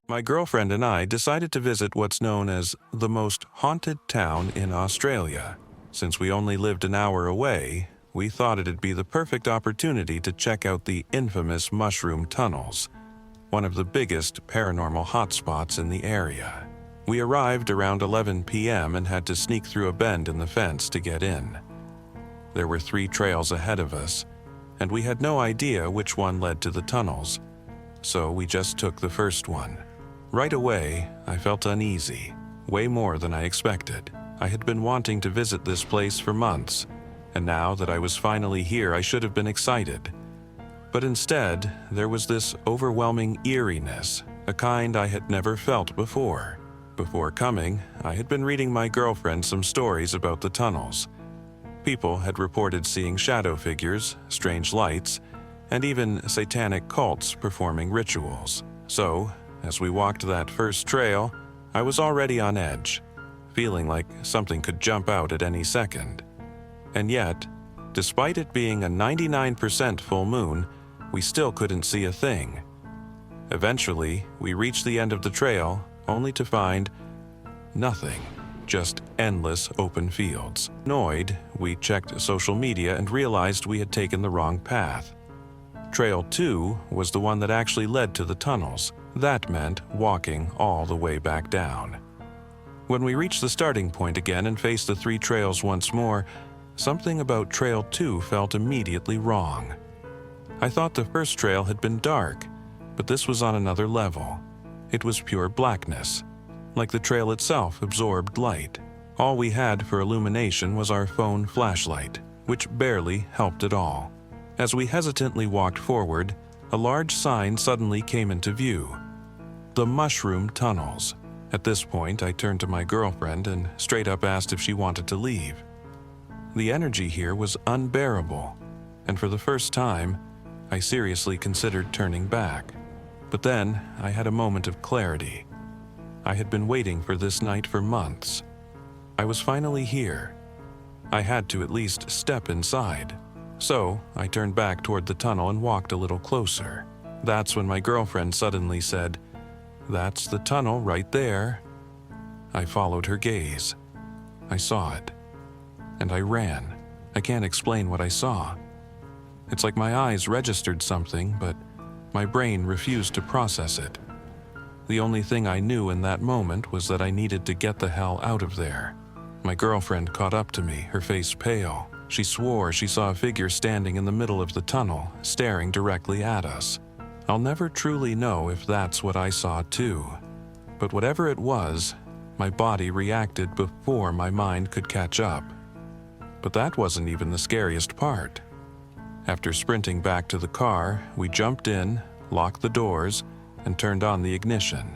My girlfriend and I decided to visit what's known as the most haunted town in Australia. Since we only lived an hour away, we thought it'd be the perfect opportunity to check out the infamous mushroom tunnels, one of the biggest paranormal hotspots in the area. We arrived around 11 p.m. and had to sneak through a bend in the fence to get in. There were 3 trails ahead of us, and we had no idea which one led to the tunnels, so we just took the first one. Right away, I felt uneasy, way more than I expected. I had been wanting to visit this place for months, and now that I was finally here, I should have been excited. But instead, there was this overwhelming eeriness, a kind I had never felt before. Before coming, I had been reading my girlfriend some stories about the tunnels. People had reported seeing shadow figures, strange lights, and even satanic cults performing rituals. So, as we walked that first trail, I was already on edge, feeling like something could jump out at any second. And yet, despite it being a 99% full moon, we still couldn't see a thing. Eventually, we reached the end of the trail, only to find nothing, just endless open fields. Annoyed, we checked social media and realized we had taken the wrong path. Trail 2 was the one that actually led to the tunnels. That meant walking all the way back down. When we reached the starting point again and faced the 3 trails once more, something about Trail 2 felt immediately wrong. I thought the first trail had been dark, but this was on another level. It was pure blackness, like the trail itself absorbed light. All we had for illumination was our phone flashlight, which barely helped at all. As we hesitantly walked forward, a large sign suddenly came into view. The Mushroom Tunnels. At this point, I turned to my girlfriend and straight up asked if she wanted to leave. The energy here was unbearable, and for the first time, I seriously considered turning back. But then, I had a moment of clarity. I had been waiting for this night for months. I was finally here. I had to at least step inside. So, I turned back toward the tunnel and walked a little closer. That's when my girlfriend suddenly said, "That's the tunnel right there." I followed her gaze. I saw it. And I ran. I can't explain what I saw. It's like my eyes registered something, but my brain refused to process it. The only thing I knew in that moment was that I needed to get the hell out of there. My girlfriend caught up to me, her face pale. She swore she saw a figure standing in the middle of the tunnel, staring directly at us. I'll never truly know if that's what I saw too. But whatever it was, my body reacted before my mind could catch up. But that wasn't even the scariest part. After sprinting back to the car, we jumped in, locked the doors, and turned on the ignition.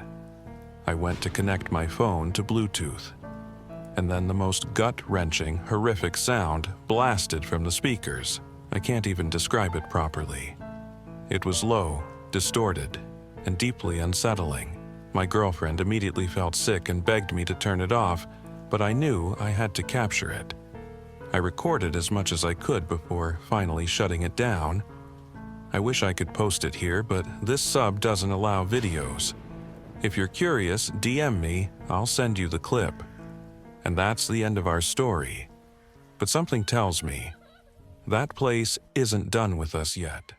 I went to connect my phone to Bluetooth. And then the most gut-wrenching, horrific sound blasted from the speakers. I can't even describe it properly. It was low, distorted, and deeply unsettling. My girlfriend immediately felt sick and begged me to turn it off, but I knew I had to capture it. I recorded as much as I could before finally shutting it down. I wish I could post it here, but this sub doesn't allow videos. If you're curious, DM me, I'll send you the clip. And that's the end of our story. But something tells me that place isn't done with us yet.